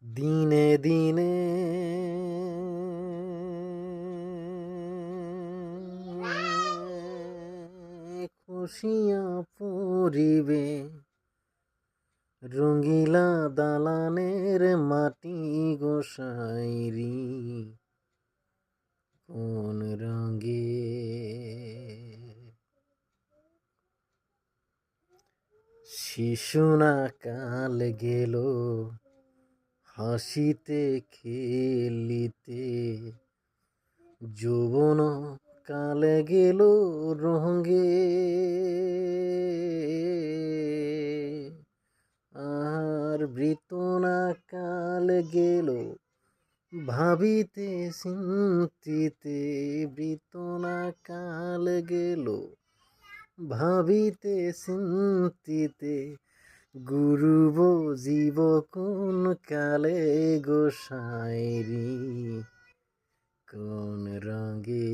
দিনে দিনে খুশিয়া পরিবে রঙ্গিলা দালানের মাটি গোসাইরি কোন রঙে শিশু না কাল গেল হাসিতে খেলিতে যৌবন কালে গেল রঙে আর বৃতনা কাল গেল ভাবিতে চিন্তিতে বৃতনা কাল গেল ভাবিতে চিন্তিতে গুরুব জীব কোন কালে গোসাইরি কোন রঙে